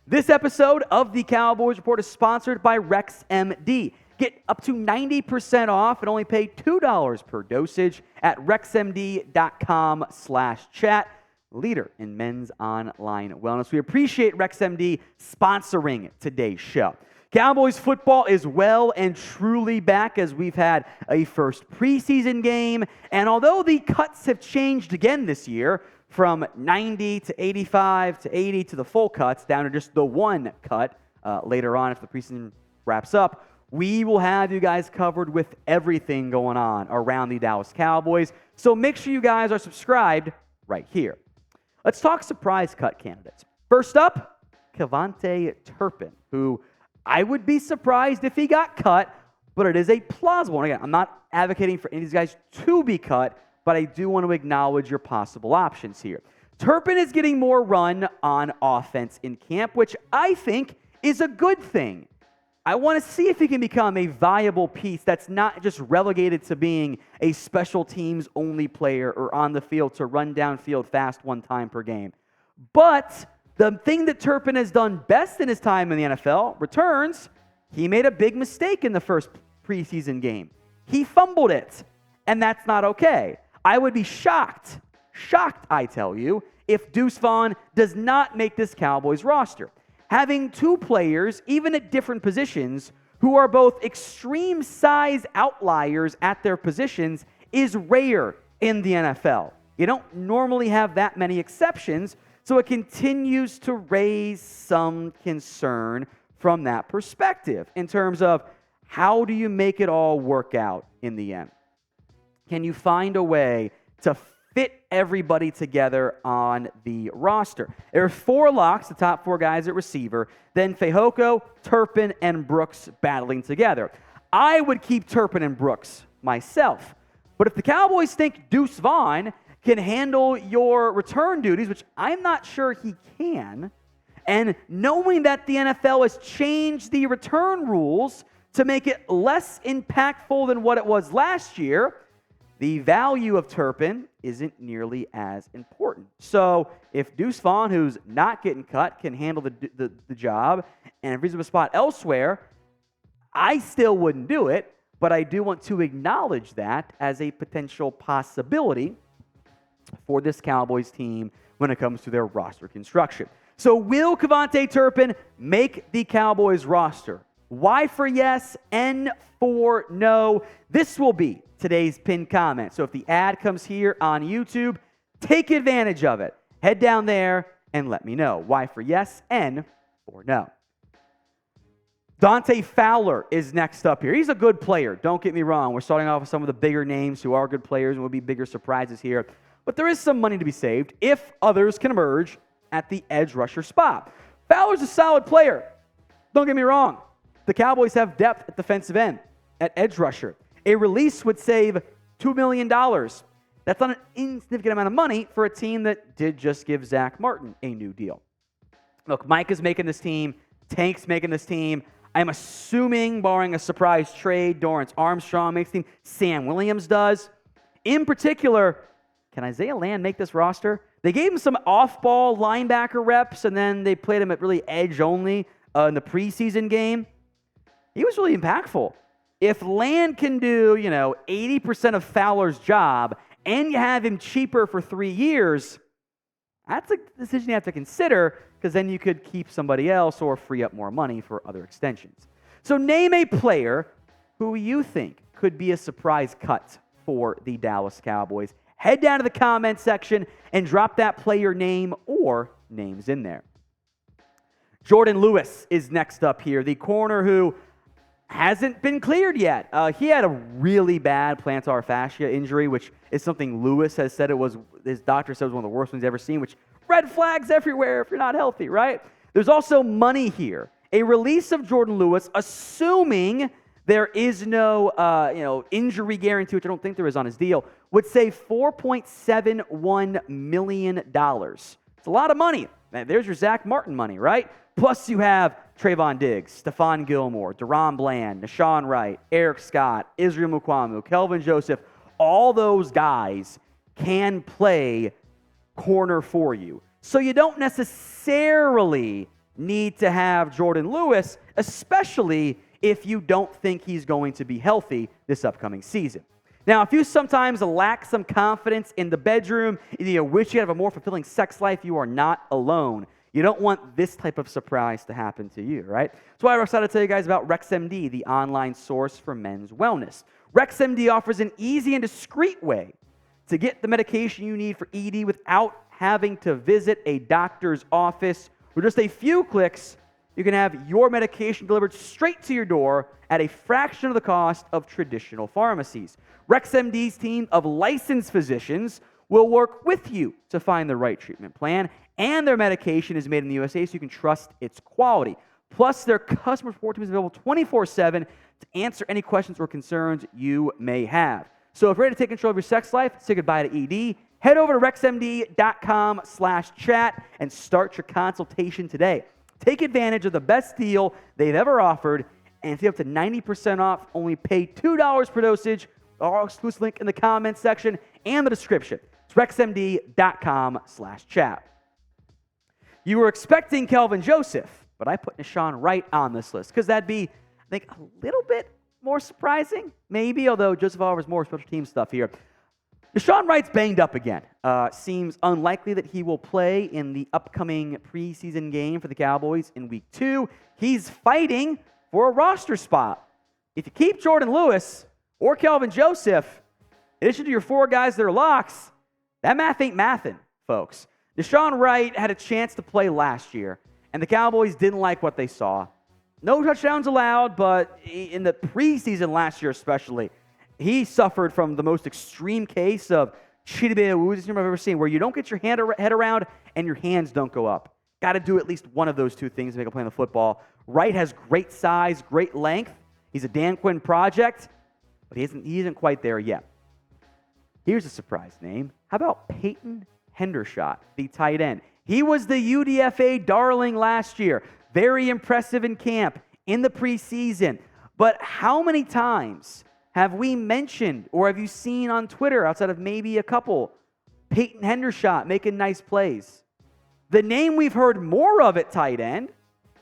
This episode of the Cowboys Report is sponsored by RexMD. Get up to 90% off and only pay $2 per dosage at rexmd.com/chat. Leader in men's online wellness. We appreciate RexMD sponsoring today's show. Cowboys football is well and truly back as we've had a first preseason game. And although the cuts have changed again this year, from 90 to 85 to 80 to the full cuts down to just the one cut later on if the preseason wraps up, we will have you guys covered with everything going on around the Dallas Cowboys. So make sure you guys are subscribed right here. Let's talk surprise cut candidates. First up, KaVontae Turpin, who I would be surprised if he got cut, but it is a plausible one. Again, I'm not advocating for any of these guys to be cut, but I do want to acknowledge your possible options here. Turpin is getting more run on offense in camp, which I think is a good thing. I want to see if he can become a viable piece that's not just relegated to being a special teams only player or on the field to run downfield fast one time per game. But the thing that Turpin has done best in his time in the NFL, returns, he made a big mistake in the first preseason game. He fumbled it, and that's not okay. I would be shocked, I tell you, if Deuce Vaughn does not make this Cowboys roster. Having two players, even at different positions, who are both extreme size outliers at their positions is rare in the NFL. You don't normally have that many exceptions, so it continues to raise some concern from that perspective in terms of how do you make it all work out in the end? Can you find a way to fit everybody together on the roster? There are four locks, the top four guys at receiver, then Fehoko, Turpin, and Brooks battling together. I would keep Turpin and Brooks myself, but if the Cowboys think Deuce Vaughn can handle your return duties, which I'm not sure he can, and knowing that the NFL has changed the return rules to make it less impactful than what it was last year, the value of Turpin isn't nearly as important. So if Deuce Vaughn, who's not getting cut, can handle the job and frees up a spot elsewhere, I still wouldn't do it, but I do want to acknowledge that as a potential possibility for this Cowboys team when it comes to their roster construction. So will KaVontae Turpin make the Cowboys roster? Y for yes, N for no. This will be today's pinned comment. So if the ad comes here on YouTube, take advantage of it. Head down there and let me know. Y for yes, N for no. Dante Fowler is next up here. He's a good player. Don't get me wrong. We're starting off with some of the bigger names who are good players and will be bigger surprises here. But there is some money to be saved if others can emerge at the edge rusher spot. Fowler's a solid player. Don't get me wrong. The Cowboys have depth at defensive end, at edge rusher. A release would save $2 million. That's not an insignificant amount of money for a team that did just give Zach Martin a new deal. Look, Mike is making this team. Tank's making this team. I'm assuming, barring a surprise trade, Dorrance Armstrong makes the team. Sam Williams does. In particular, can Isaiah Land make this roster? They gave him some off-ball linebacker reps, and then they played him at really edge only in the preseason game. He was really impactful. If Land can do, 80% of Fowler's job and you have him cheaper for 3 years, that's a decision you have to consider because then you could keep somebody else or free up more money for other extensions. So name a player who you think could be a surprise cut for the Dallas Cowboys. Head down to the comment section and drop that player name or names in there. Jourdan Lewis is next up here, the corner who hasn't been cleared yet. He had a really bad plantar fascia injury, which is something Lewis has said his doctor said was one of the worst ones he's ever seen, which red flags everywhere if you're not healthy, right? There's also money here. A release of Jourdan Lewis, assuming there is no injury guarantee, which I don't think there is on his deal, would save $4.71 million. It's a lot of money. There's your Zach Martin money, right? Plus you have Trayvon Diggs, Stephon Gilmore, Deron Bland, Nahshon Wright, Eric Scott, Israel Mukuamu, Kelvin Joseph. All those guys can play corner for you. So you don't necessarily need to have Jourdan Lewis, especially if you don't think he's going to be healthy this upcoming season. Now, if you sometimes lack some confidence in the bedroom, and you wish you had a more fulfilling sex life, you are not alone. You don't want this type of surprise to happen to you, right? That's why I'm excited to tell you guys about RexMD, the online source for men's wellness. RexMD offers an easy and discreet way to get the medication you need for ED without having to visit a doctor's office. With just a few clicks, you can have your medication delivered straight to your door at a fraction of the cost of traditional pharmacies. RexMD's team of licensed physicians will work with you to find the right treatment plan, and their medication is made in the USA, so you can trust its quality. Plus, their customer support team is available 24/7 to answer any questions or concerns you may have. So if you're ready to take control of your sex life, say goodbye to ED, head over to rexmd.com/chat and start your consultation today. Take advantage of the best deal they've ever offered and save up to 90% off. Only pay $2 per dosage. Our exclusive link in the comments section and the description. It's rexmd.com/chat. You were expecting Kelvin Joseph, but I put Nahshon Wright on this list because that'd be, I think, a little bit more surprising, maybe, although Joseph offers more special team stuff here. Nahshon Wright's banged up again. Seems unlikely that he will play in the upcoming preseason game for the Cowboys in Week 2. He's fighting for a roster spot. If you keep Jourdan Lewis or Kelvin Joseph, in addition to your 4 guys that are locks, that math ain't mathin', folks. Nahshon Wright had a chance to play last year, and the Cowboys didn't like what they saw. No touchdowns allowed, but in the preseason last year especially, he suffered from the most extreme case of Chidibe-Awuzie I've ever seen, where you don't get your head around and your hands don't go up. Got to do at least one of those 2 things to make a play on the football. Wright has great size, great length. He's a Dan Quinn project, but he isn't quite there yet. Here's a surprise name. How about Peyton Hendershot, the tight end? He was the UDFA darling last year. Very impressive in camp, in the preseason. But how many times have we mentioned, or have you seen on Twitter, outside of maybe a couple, Peyton Hendershot making nice plays? The name we've heard more of at tight end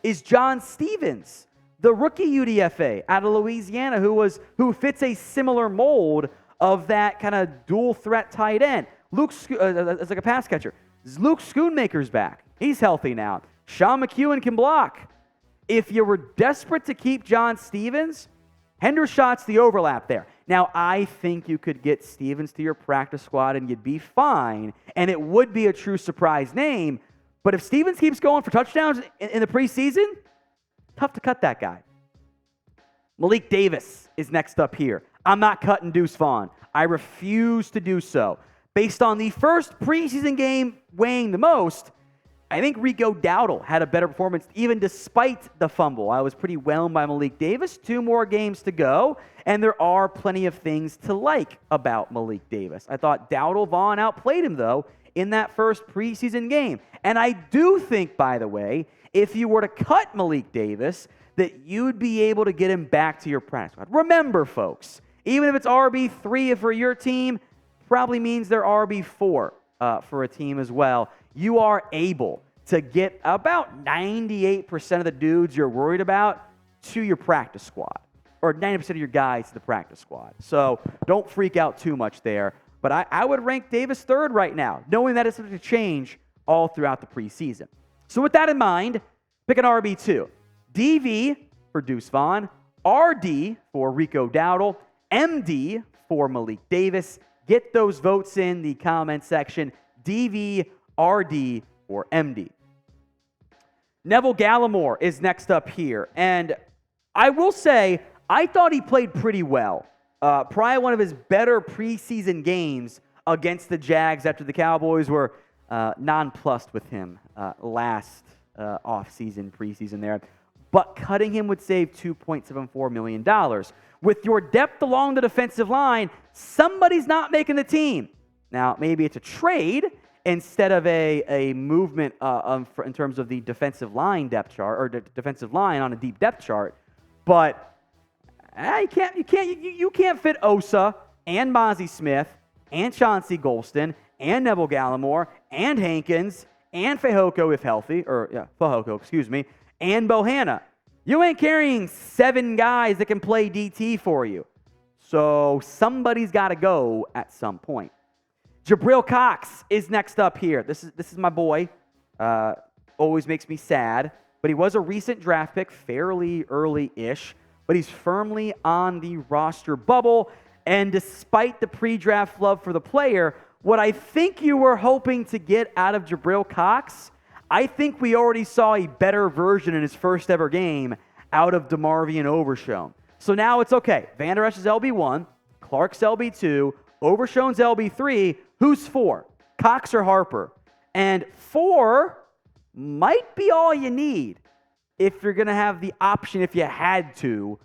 is John Stevens, the rookie UDFA out of Louisiana, who fits a similar mold of that kind of dual threat tight end. It's like a pass catcher. Luke Schoonmaker's back. He's healthy now. Sean McEwen can block. If you were desperate to keep John Stevens, Hendershot's the overlap there. Now, I think you could get Stevens to your practice squad and you'd be fine, and it would be a true surprise name. But if Stevens keeps going for touchdowns in the preseason, tough to cut that guy. Malik Davis is next up here. I'm not cutting Deuce Vaughn. I refuse to do so. Based on the first preseason game weighing the most, I think Rico Dowdle had a better performance even despite the fumble. I was pretty whelmed by Malik Davis. 2 more games to go, and there are plenty of things to like about Malik Davis. I thought Dowdle Vaughn outplayed him, though, in that first preseason game. And I do think, by the way, if you were to cut Malik Davis, that you'd be able to get him back to your practice squad. Remember, folks, even if it's RB3 for your team, probably means they're RB4 for a team as well. You are able to get about 98% of the dudes you're worried about to your practice squad, or 90% of your guys to the practice squad. So don't freak out too much there. But I would rank Davis 3rd right now, knowing that it's going to change all throughout the preseason. So with that in mind, pick an RB2. DV for Deuce Vaughn, RD for Rico Dowdle, MD for Malik Davis. Get those votes in the comment section. DV, RD, or MD. Neville Gallimore is next up here. And I will say, I thought he played pretty well. Probably one of his better preseason games against the Jags after the Cowboys were nonplussed with him last offseason, preseason there. But cutting him would save $2.74 million. With your depth along the defensive line, somebody's not making the team. Now, maybe it's a trade instead of a movement in terms of the defensive line depth chart, or the defensive line on a deep depth chart. But you can't fit Osa and Mozzie Smith and Chauncey Golston and Neville Gallimore and Hankins and Fehoko if healthy, Fehoko, excuse me, and Bohanna. You ain't carrying 7 guys that can play DT for you. So somebody's got to go at some point. Jabril Cox is next up here. This is my boy. Always makes me sad. But he was a recent draft pick, fairly early-ish. But he's firmly on the roster bubble. And despite the pre-draft love for the player, what I think you were hoping to get out of Jabril Cox, I think we already saw a better version in his first ever game out of DeMarvion Overshown. So now it's okay. Van Der Esch is LB1, Clark's LB2, Overshown's LB3. Who's 4? Cox or Harper? And 4 might be all you need if you're going to have the option, if you had to,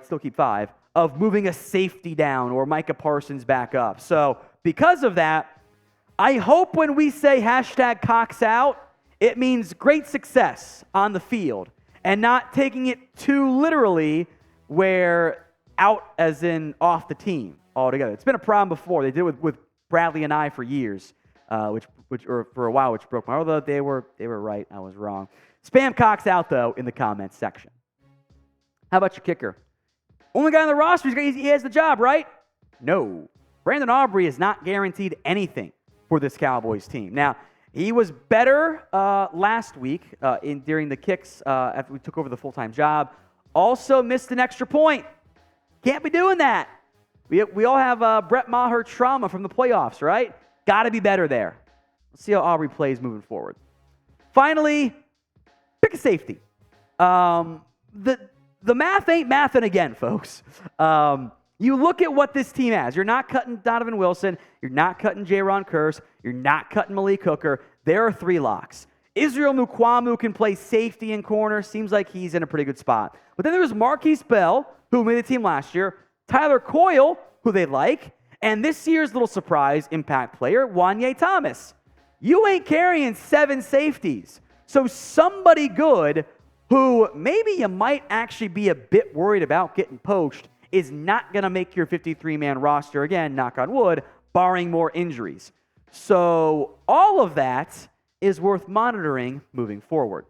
still keep 5, of moving a safety down or Micah Parsons back up. So because of that, I hope when we say hashtag Cox out, it means great success on the field and not taking it too literally where out as in off the team altogether. It's been a problem before. They did it with Bradley and I for years, which for a while, which broke my. Although they were right, I was wrong. Spam Cox out though in the comments section. How about your kicker? Only guy on the roster, he has the job, right? No. Brandon Aubrey is not guaranteed anything for this Cowboys team. Now, he was better last week during the kicks after we took over the full-time job. Also missed an extra point. Can't be doing that. We all have Brett Maher trauma from the playoffs, right? Got to be better there. Let's see how Aubrey plays moving forward. Finally, pick a safety. The math ain't mathing again, folks. You look at what this team has. You're not cutting Donovan Wilson. You're not cutting Jourdan Lewis. You're not cutting Malik Hooker. There are 3 locks. Israel Mukuamu can play safety and corner. Seems like he's in a pretty good spot. But then there was Markquese Bell, who made the team last year. Tyler Coyle, who they like. And this year's little surprise impact player, Juanyeh Thomas. You ain't carrying 7 safeties. So somebody good who maybe you might actually be a bit worried about getting poached is not going to make your 53-man roster, again, knock on wood, barring more injuries. So all of that is worth monitoring moving forward.